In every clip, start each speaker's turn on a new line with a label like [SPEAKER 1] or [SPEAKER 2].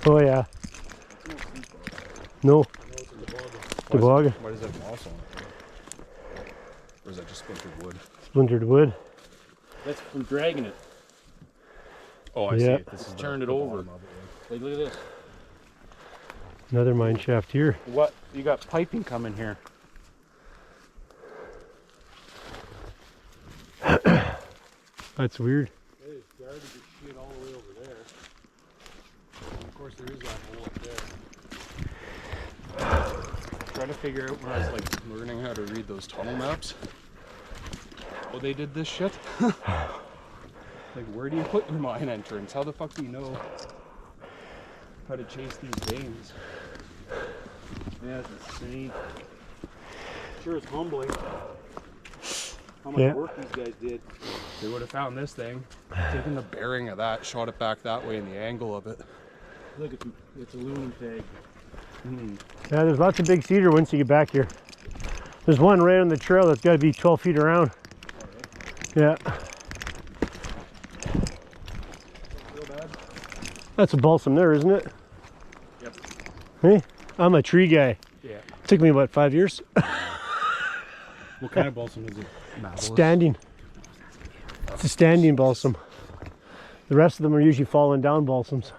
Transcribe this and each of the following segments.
[SPEAKER 1] Oh yeah. No. Toboggan.
[SPEAKER 2] Why does that have moss on it? Or is that just splintered wood?
[SPEAKER 1] Splintered wood.
[SPEAKER 3] That's from dragging it.
[SPEAKER 2] Oh, I see
[SPEAKER 1] Yeah.
[SPEAKER 2] it. This is
[SPEAKER 3] Turned it
[SPEAKER 2] the
[SPEAKER 3] over.
[SPEAKER 2] bottom of it,
[SPEAKER 3] Like, look at this.
[SPEAKER 1] Another mine shaft here.
[SPEAKER 3] What? You got piping coming here.
[SPEAKER 1] That's weird.
[SPEAKER 3] There's garbage and shit all the way over there. And of course, there is that hole up there.
[SPEAKER 2] Trying to figure out when I was like learning how to read those tunnel maps. Oh, they did this shit? Like, where do you put your mine entrance? How the fuck do you know how to chase these veins?
[SPEAKER 3] Yeah, it's insane. Sure, it's humbling. How much
[SPEAKER 1] Yeah.
[SPEAKER 3] work these guys did.
[SPEAKER 2] They would have found this thing, taken the bearing of that, shot it back that way in the angle of it.
[SPEAKER 3] Look, it's aluminum tag.
[SPEAKER 1] Yeah, there's lots of big cedar once you get back here. There's one right on the trail that's got to be 12 feet around. Yeah.
[SPEAKER 2] Real bad?
[SPEAKER 1] That's a balsam there, isn't it?
[SPEAKER 2] Yep.
[SPEAKER 1] Hey, I'm a tree guy.
[SPEAKER 2] Yeah.
[SPEAKER 1] Took me about 5 years.
[SPEAKER 3] What kind of balsam is it?
[SPEAKER 1] Standing. It's a standing balsam. The rest of them are usually falling down balsams.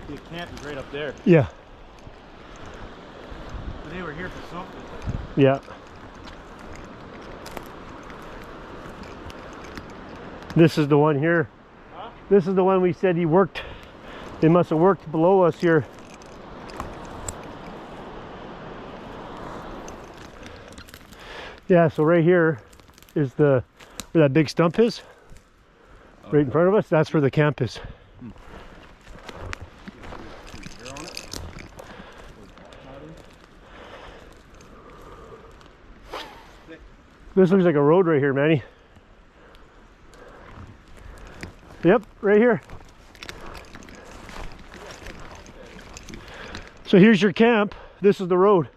[SPEAKER 3] The camp is right up there.
[SPEAKER 1] Yeah.
[SPEAKER 3] But they were here for something.
[SPEAKER 1] Yeah. This is the one here.
[SPEAKER 3] Huh?
[SPEAKER 1] This is the one we said he worked. They must have worked below us here. Yeah, so right here is where that big stump is. Right in front of us, that's where the camp is. This looks like a road right here, Manny. Yep, right here. So here's your camp. This is the road.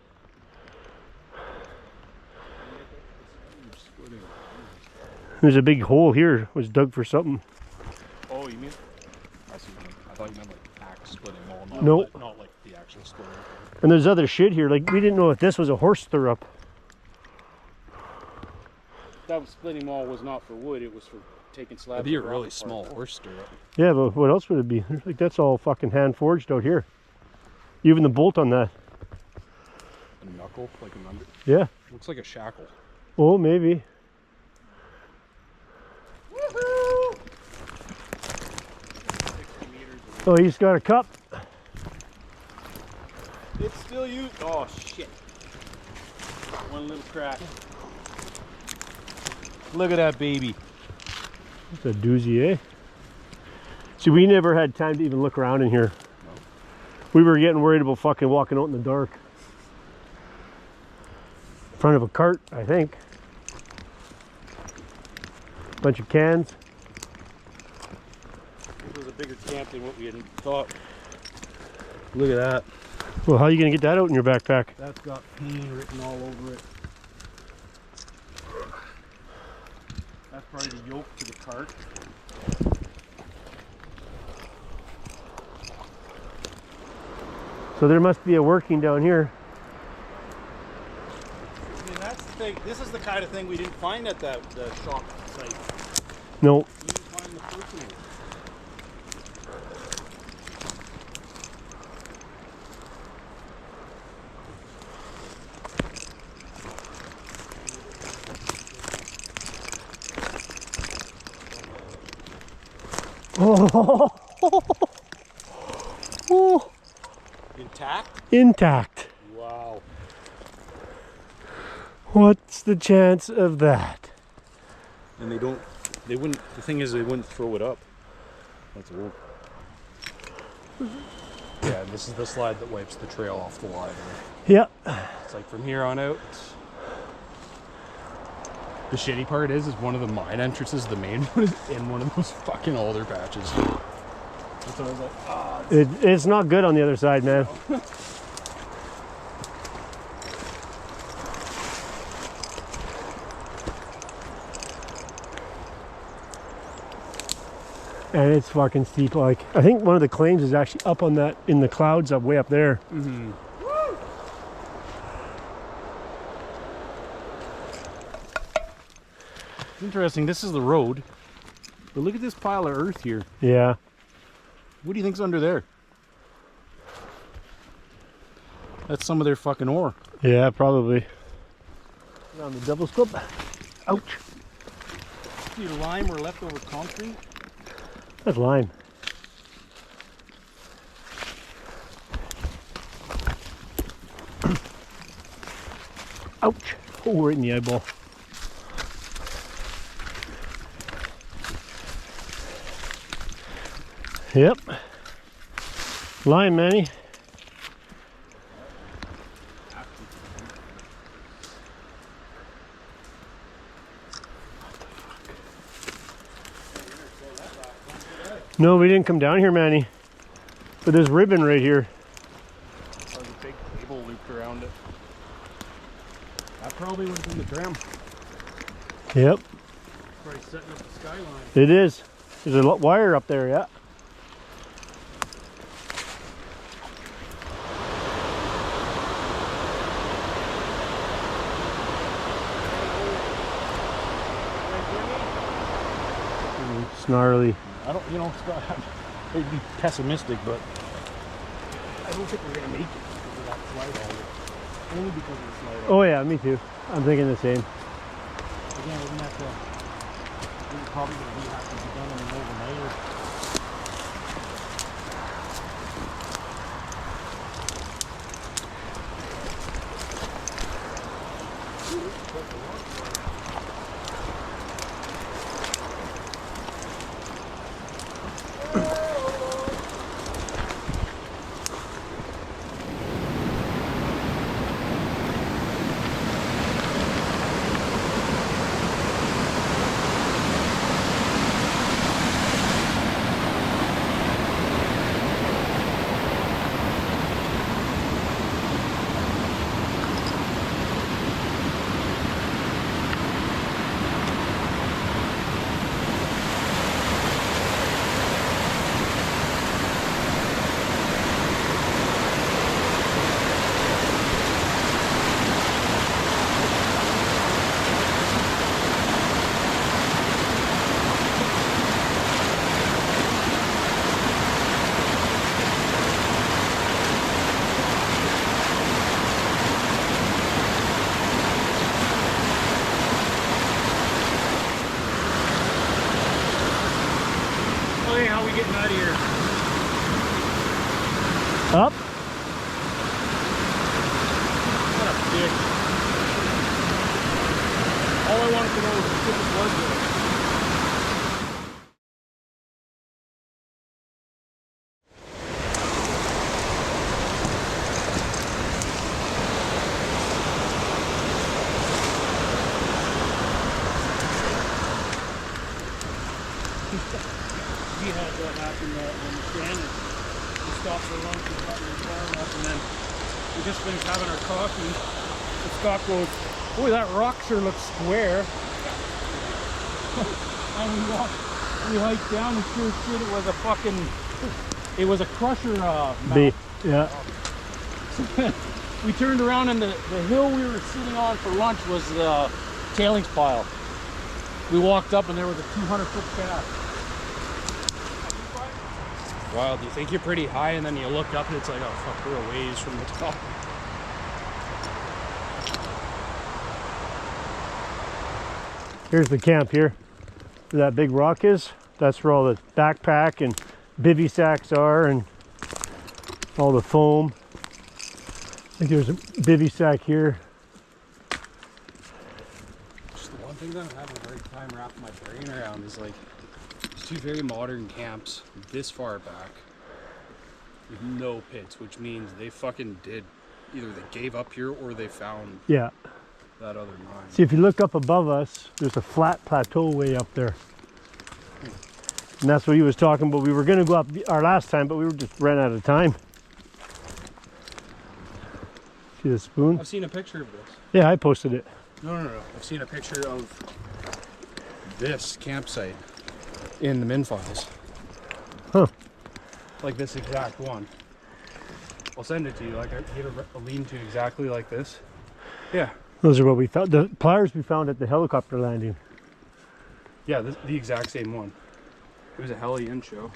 [SPEAKER 1] There's a big hole here. It was dug for something.
[SPEAKER 2] Oh, you mean? I see what you mean. I thought you meant like axe splitting wall, not,
[SPEAKER 1] No.
[SPEAKER 2] not like the actual splitting.
[SPEAKER 1] And there's other shit here. Like, we didn't know if this was a horse stirrup.
[SPEAKER 3] That splitting wall was not for wood, it was for taking slabs.
[SPEAKER 2] It'd be a
[SPEAKER 3] of rock
[SPEAKER 2] really
[SPEAKER 3] apart.
[SPEAKER 2] small horse stirrup.
[SPEAKER 1] Yeah, but what else would it be? Like, that's all fucking hand forged out here. Even the bolt on that.
[SPEAKER 2] A knuckle, like an under.
[SPEAKER 1] Yeah.
[SPEAKER 2] Looks like a shackle.
[SPEAKER 1] Oh, maybe.
[SPEAKER 3] Woohoo! 60 meters.
[SPEAKER 1] Oh, he's got a cup.
[SPEAKER 3] It's still used. Oh shit! One little crack. Look at that baby.
[SPEAKER 1] It's a doozy, eh? See, we never had time to even look around in here. We were getting worried about fucking walking out in the dark. In front of a cart, I think. Bunch of cans.
[SPEAKER 3] This was a bigger camp than what we had thought. Look at that.
[SPEAKER 1] Well, how are you gonna get that out in your backpack?
[SPEAKER 3] That's got pain written all over it. That's probably the yoke to the cart.
[SPEAKER 1] So there must be a working down here.
[SPEAKER 3] I mean, that's the thing. This is the kind of thing we didn't find at the shop site.
[SPEAKER 1] No.
[SPEAKER 3] We didn't find the person.
[SPEAKER 1] Oh. Oh.
[SPEAKER 3] Intact?
[SPEAKER 1] Intact.
[SPEAKER 3] Wow.
[SPEAKER 1] What's the chance of that?
[SPEAKER 3] And they wouldn't, the thing is they wouldn't throw it up. That's old.
[SPEAKER 2] Yeah, and this is the slide that wipes the trail off the line.
[SPEAKER 1] Yeah.
[SPEAKER 2] It's like from here on out. The shitty part is one of the mine entrances, the main one, is in one of those fucking alder patches. That's why I was like, ah.
[SPEAKER 1] It's not good on the other side, man. And it's fucking steep. Like, I think one of the claims is actually up on that, in the clouds up way up there.
[SPEAKER 2] Mm-hmm.
[SPEAKER 3] Interesting. This is the road. But look at this pile of earth here.
[SPEAKER 1] Yeah.
[SPEAKER 3] What do you think's under there? That's some of their fucking ore.
[SPEAKER 1] Yeah, probably. On the double scope. Ouch.
[SPEAKER 3] See, lime or leftover concrete.
[SPEAKER 1] That's lime. Ouch. Oh, right in the eyeball. Yep. Lime, Manny. No, we didn't come down here, Manny. But there's ribbon right here.
[SPEAKER 2] There's a big cable looped around it. That probably would have been the tram.
[SPEAKER 1] Yep,
[SPEAKER 2] Probably setting up the skyline.
[SPEAKER 1] it is. There's a wire up there, yeah. Snarly.
[SPEAKER 3] I don't, you know, Scott, I'd be pessimistic, but I don't think we're gonna make it because of that slide hole. Only because of the slide hole.
[SPEAKER 1] Oh yeah, me too. I'm thinking the same.
[SPEAKER 3] Again, isn't that we're probably gonna have to be done in an overnight.
[SPEAKER 2] Okay, how are we getting out of here?
[SPEAKER 1] Up.
[SPEAKER 2] What a dick. All I wanted to know was if it was there.
[SPEAKER 3] We had that happen on the Shannon. We stopped for lunch and got in the car up, and then we just finished having our coffee. And Scott goes, "Boy, that rock sure looks square." And we hiked down and sure shit, it was a fucking, it was a crusher
[SPEAKER 1] B.
[SPEAKER 3] mount.
[SPEAKER 1] Yeah.
[SPEAKER 3] We turned around and the hill we were sitting on for lunch was the tailings pile. We walked up and there was a 200-foot shaft.
[SPEAKER 2] Wild, you think you're pretty high and then you look up and it's like, oh fuck, we're a ways from the top.
[SPEAKER 1] Here's the camp here. Where that big rock is. That's where all the backpack and bivy sacks are and all the foam. I think there's a bivy sack here.
[SPEAKER 2] Just the one thing that I'm having a hard time wrapping my brain around is like, there's two very modern camps this far back with no pits, which means they fucking did, either they gave up here or they found
[SPEAKER 1] Yeah.
[SPEAKER 2] that other mine.
[SPEAKER 1] See, if you look up above us, there's a flat plateau way up there. And that's what he was talking about. We were going to go up our last time, but we were just ran out of time. See the spoon?
[SPEAKER 2] I've seen a picture of this.
[SPEAKER 1] Yeah, I posted it.
[SPEAKER 2] No. I've seen a picture of this campsite in the min files.
[SPEAKER 1] Huh.
[SPEAKER 2] Like this exact one. I'll send it to you. Like I get a lean-to exactly like this. Yeah.
[SPEAKER 1] Those are what we found. The pliers we found at the helicopter landing.
[SPEAKER 2] Yeah, the exact same one. It was a heli-in show.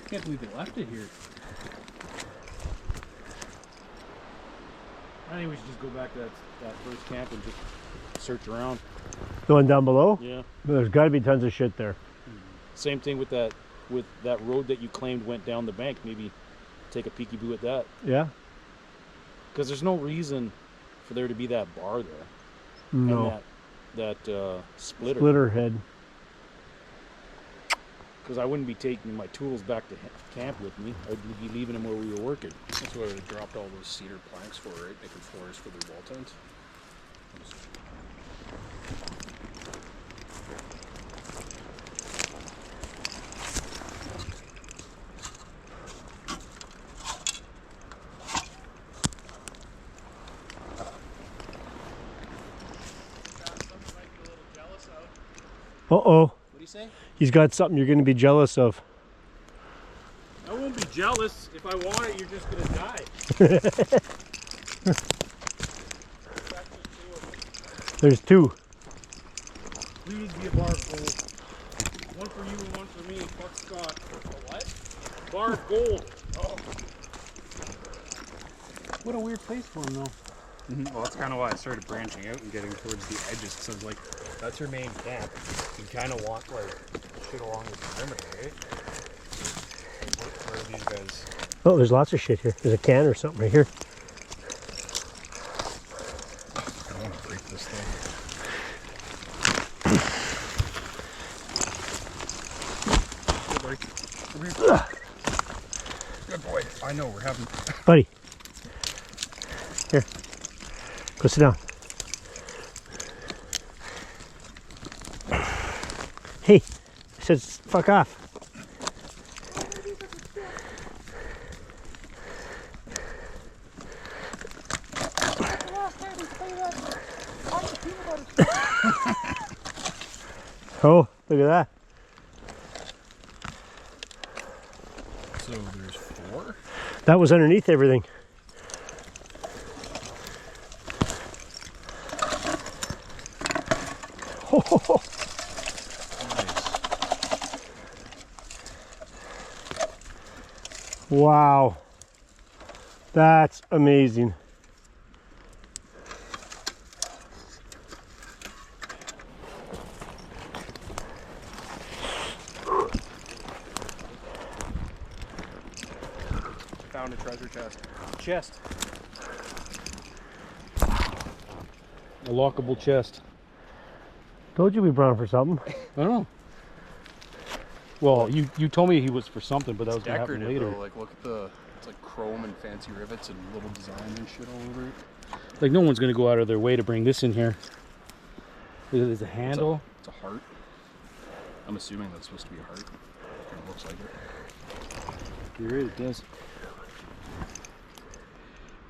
[SPEAKER 2] Can't believe they left it here.
[SPEAKER 3] I think we should just go back to that first camp and just search around.
[SPEAKER 1] The one down below?
[SPEAKER 3] Yeah.
[SPEAKER 1] There's got to be tons of shit there.
[SPEAKER 3] Same thing with that road that you claimed went down the bank. Maybe take a peeky boo at that.
[SPEAKER 1] Yeah?
[SPEAKER 3] Because there's no reason for there to be that bar there.
[SPEAKER 1] No.
[SPEAKER 3] And that splitter.
[SPEAKER 1] Splitter head.
[SPEAKER 3] Because I wouldn't be taking my tools back to camp with me. I'd be leaving them where we were working.
[SPEAKER 2] That's why they dropped all those cedar planks for, right? Making floors for their wall tents.
[SPEAKER 1] Uh-oh.
[SPEAKER 3] What do you say?
[SPEAKER 1] He's got something you're going to be jealous of.
[SPEAKER 3] I won't be jealous. If I want it, you're just going to die.
[SPEAKER 1] There's two.
[SPEAKER 3] Please be a bar of gold. One for you and one for me. Fuck Scott. A what? Bar of gold. Oh. What a weird place for him, though.
[SPEAKER 2] Well, that's kind of why I started branching out and getting towards the edges. So like, that's your main camp. You kind of want like shit along the perimeter, right? Like, where are these guys?
[SPEAKER 1] Oh, there's lots of shit here. There's a can or something right here.
[SPEAKER 2] I don't want to break this thing. Good boy. Come here. Good boy. I know we're having.
[SPEAKER 1] Buddy. Here. Go sit down. Hey, I said fuck off. Oh, look at that.
[SPEAKER 2] So there's 4?
[SPEAKER 1] That was underneath everything. Oh. Wow, that's amazing.
[SPEAKER 2] Found a treasure chest.
[SPEAKER 3] Chest. A lockable chest.
[SPEAKER 1] Told you we brought him for something.
[SPEAKER 3] I don't know. Well, you told me he was for something, but that was gonna happen
[SPEAKER 2] Decorative
[SPEAKER 3] later.
[SPEAKER 2] though. Like look at the, it's like chrome and fancy rivets and little designs and shit all over it.
[SPEAKER 3] Like no one's gonna go out of their way to bring this in here. There's a handle.
[SPEAKER 2] It's a heart. I'm assuming that's supposed to be a heart. It looks like it.
[SPEAKER 3] Here it is.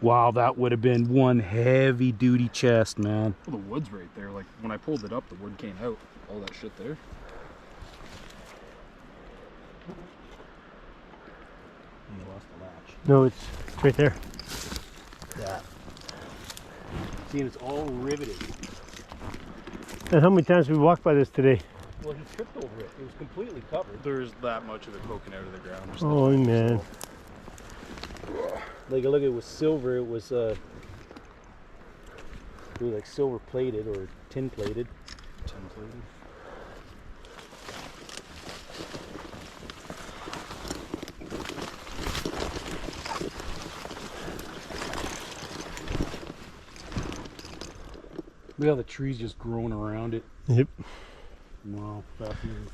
[SPEAKER 3] Wow, that would have been one heavy duty chest, man.
[SPEAKER 2] Well, the wood's right there. Like when I pulled it up, the wood came out. All that shit there.
[SPEAKER 3] You lost the latch.
[SPEAKER 1] No, it's right there.
[SPEAKER 3] Yeah. See, and it's all riveted.
[SPEAKER 1] And how many times have we walked by this today?
[SPEAKER 3] Well, he tripped over it. It was completely covered.
[SPEAKER 2] There's that much of it poking out of the ground. Just
[SPEAKER 1] Oh man.
[SPEAKER 3] Like, look, it was silver. It was like silver plated or tin plated.
[SPEAKER 2] Tin plated.
[SPEAKER 3] Look how the trees just growing around it.
[SPEAKER 1] Yep.
[SPEAKER 3] Wow, fascinating.